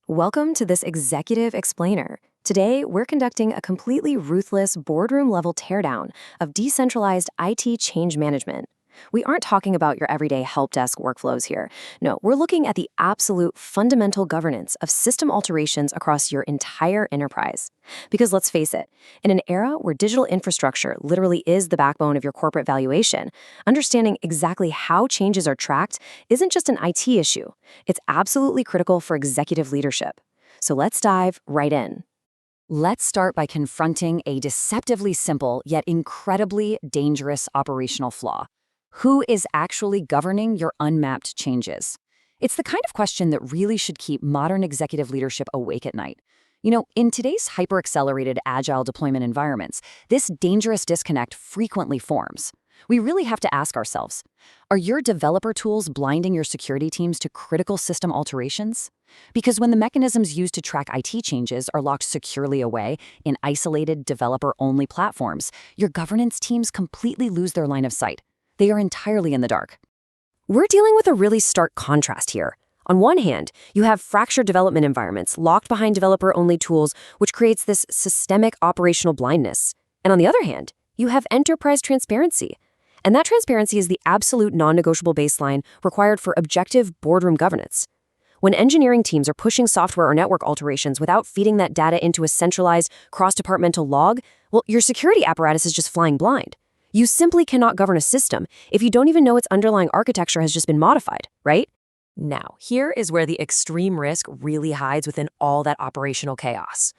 Welcome to this Executive Explainer. Today, we're conducting a completely ruthless boardroom-level teardown of decentralized IT change management. We aren't talking about your everyday help desk workflows here. No, we're looking at the absolute fundamental governance of system alterations across your entire enterprise. Because let's face it, in an era where digital infrastructure literally is the backbone of your corporate valuation, understanding exactly how changes are tracked isn't just an IT issue. It's absolutely critical for executive leadership. So let's dive right in. Let's start by confronting a deceptively simple yet incredibly dangerous operational flaw. Who is actually governing your unmapped changes? It's the kind of question that really should keep modern executive leadership awake at night. In today's hyper-accelerated agile deployment environments, this dangerous disconnect frequently forms. We really have to ask ourselves, are your developer tools blinding your security teams to critical system alterations? Because when the mechanisms used to track IT changes are locked securely away in isolated developer-only platforms, your governance teams completely lose their line of sight. They are entirely in the dark. We're dealing with a really stark contrast here. On one hand, you have fractured development environments locked behind developer-only tools, which creates this systemic operational blindness. And on the other hand, you have enterprise transparency. And that transparency is the absolute non-negotiable baseline required for objective boardroom governance. When engineering teams are pushing software or network alterations without feeding that data into a centralized, cross-departmental log, well, your security apparatus is just flying blind. You simply cannot govern a system if you don't even know its underlying architecture has just been modified, right? Now, here is where the extreme risk really hides within all that operational chaos.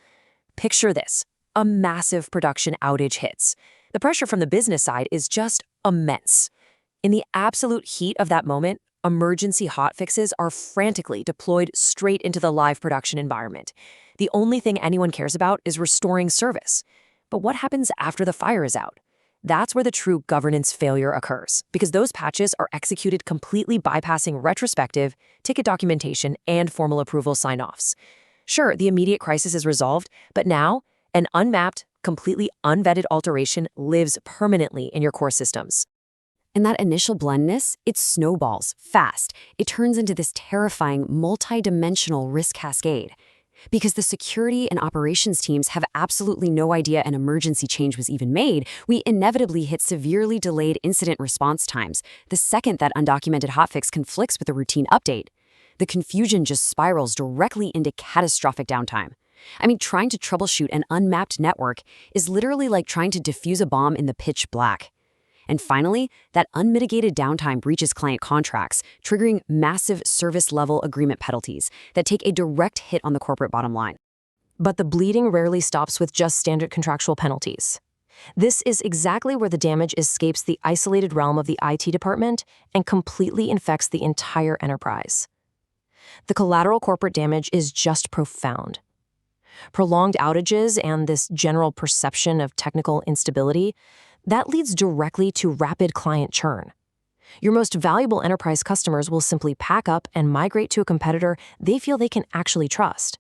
Picture this: a massive production outage hits. The pressure from the business side is just immense. In the absolute heat of that moment, emergency hotfixes are frantically deployed straight into the live production environment. The only thing anyone cares about is restoring service. But what happens after the fire is out? That's where the true governance failure occurs, because those patches are executed completely bypassing retrospective, ticket documentation, and formal approval sign-offs. Sure, the immediate crisis is resolved, but now, an unmapped, completely unvetted alteration lives permanently in your core systems. And that initial blindness, it snowballs fast. It turns into this terrifying, multi-dimensional risk cascade. Because the security and operations teams have absolutely no idea an emergency change was even made, we inevitably hit severely delayed incident response times the second that undocumented hotfix conflicts with a routine update. The confusion just spirals directly into catastrophic downtime. Trying to troubleshoot an unmapped network is literally like trying to defuse a bomb in the pitch black. And finally, that unmitigated downtime breaches client contracts, triggering massive service-level agreement penalties that take a direct hit on the corporate bottom line. But the bleeding rarely stops with just standard contractual penalties. This is exactly where the damage escapes the isolated realm of the IT department and completely infects the entire enterprise. The collateral corporate damage is just profound. Prolonged outages and this general perception of technical instability, that leads directly to rapid client churn. Your most valuable enterprise customers will simply pack up and migrate to a competitor they feel they can actually trust.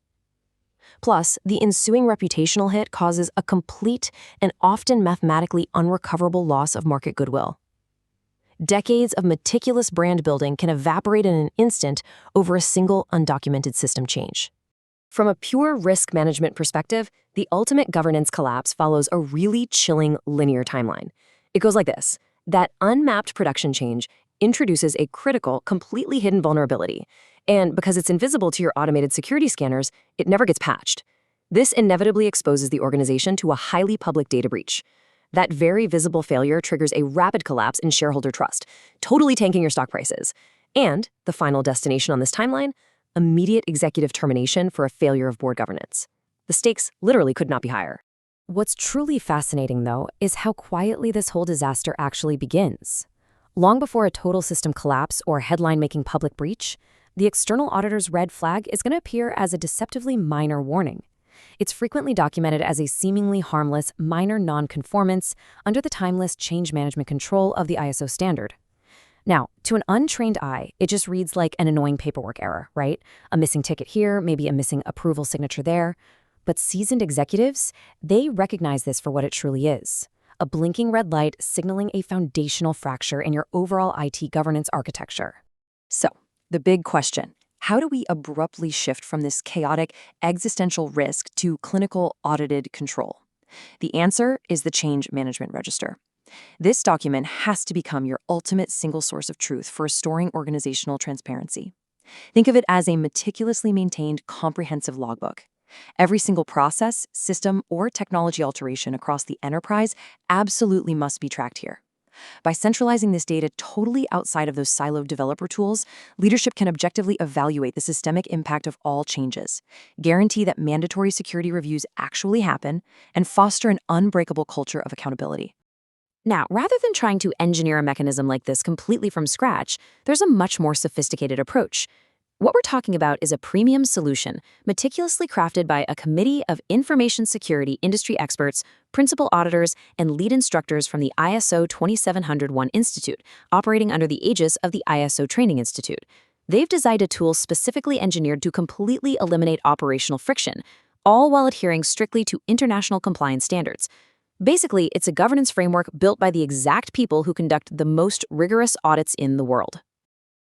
Plus, the ensuing reputational hit causes a complete and often mathematically unrecoverable loss of market goodwill. Decades of meticulous brand building can evaporate in an instant over a single undocumented system change. From a pure risk management perspective, the ultimate governance collapse follows a really chilling linear timeline. It goes like this: that unmapped production change introduces a critical, completely hidden vulnerability, and because it's invisible to your automated security scanners, it never gets patched. This inevitably exposes the organization to a highly public data breach. That very visible failure triggers a rapid collapse in shareholder trust, totally tanking your stock prices. And the final destination on this timeline: immediate executive termination for a failure of board governance. The stakes literally could not be higher. What's truly fascinating, though, is how quietly this whole disaster actually begins. Long before a total system collapse or headline-making public breach, the external auditor's red flag is going to appear as a deceptively minor warning. It's frequently documented as a seemingly harmless minor non-conformance under the timeless change management control of the ISO standard. Now, to an untrained eye, it just reads like an annoying paperwork error, right? A missing ticket here, maybe a missing approval signature there. But seasoned executives, they recognize this for what it truly is: a blinking red light signaling a foundational fracture in your overall IT governance architecture. So, the big question: How do we abruptly shift from this chaotic existential risk to clinical audited control? The answer is the Change Management Register. This document has to become your ultimate single source of truth for restoring organizational transparency. Think of it as a meticulously maintained, comprehensive logbook. Every single process, system, or technology alteration across the enterprise absolutely must be tracked here. By centralizing this data totally outside of those siloed developer tools, leadership can objectively evaluate the systemic impact of all changes, guarantee that mandatory security reviews actually happen, and foster an unbreakable culture of accountability. Now, rather than trying to engineer a mechanism like this completely from scratch, there's a much more sophisticated approach. What we're talking about is a premium solution, meticulously crafted by a committee of information security industry experts, principal auditors, and lead instructors from the ISO 27001 Institute, operating under the aegis of the ISO Training Institute. They've designed a tool specifically engineered to completely eliminate operational friction, all while adhering strictly to international compliance standards. Basically, it's a governance framework built by the exact people who conduct the most rigorous audits in the world.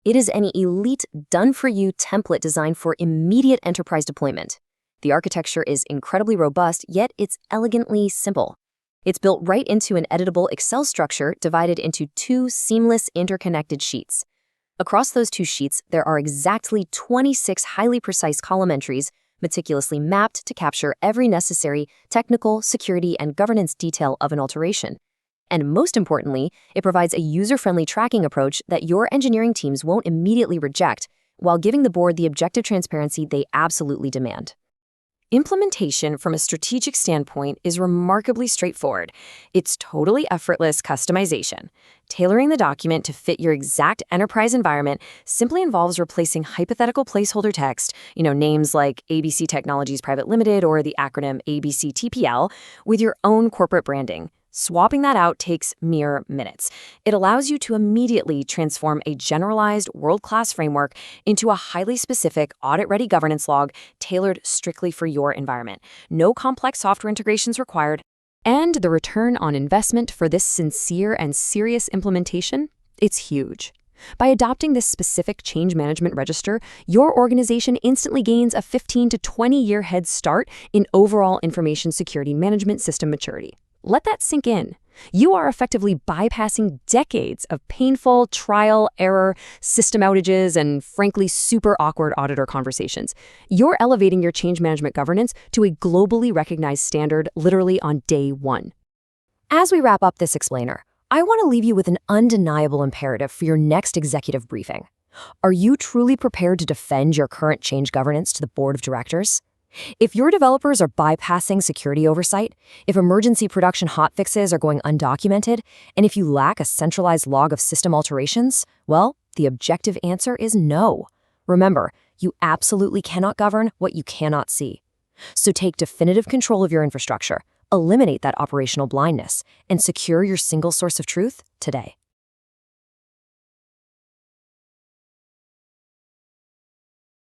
It is an elite, done-for-you template designed for immediate enterprise deployment. The architecture is incredibly robust, yet it's elegantly simple. It's built right into an editable Excel structure divided into two seamless, interconnected sheets. Across those two sheets, there are exactly 26 highly precise column entries, meticulously mapped to capture every necessary technical, security, and governance detail of an alteration. And most importantly, it provides a user-friendly tracking approach that your engineering teams won't immediately reject, while giving the board the objective transparency they absolutely demand. Implementation from a strategic standpoint is remarkably straightforward. It's totally effortless customization. Tailoring the document to fit your exact enterprise environment simply involves replacing hypothetical placeholder text, names like ABC Technologies Private Limited or the acronym ABCTPL, with your own corporate branding. Swapping that out takes mere minutes. It allows you to immediately transform a generalized, world-class framework into a highly specific, audit-ready governance log tailored strictly for your environment. No complex software integrations required. And the return on investment for this sincere and serious implementation? It's huge. By adopting this specific change management register, your organization instantly gains a 15 to 20-year head start in overall information security management system maturity. Let that sink in. You are effectively bypassing decades of painful trial, error, system outages, and frankly, super awkward auditor conversations. You're elevating your change management governance to a globally recognized standard literally on day one. As we wrap up this explainer, I want to leave you with an undeniable imperative for your next executive briefing. Are you truly prepared to defend your current change governance to the board of directors? If your developers are bypassing security oversight, if emergency production hotfixes are going undocumented, and if you lack a centralized log of system alterations, well, the objective answer is no. Remember, you absolutely cannot govern what you cannot see. So take definitive control of your infrastructure, eliminate that operational blindness, and secure your single source of truth today.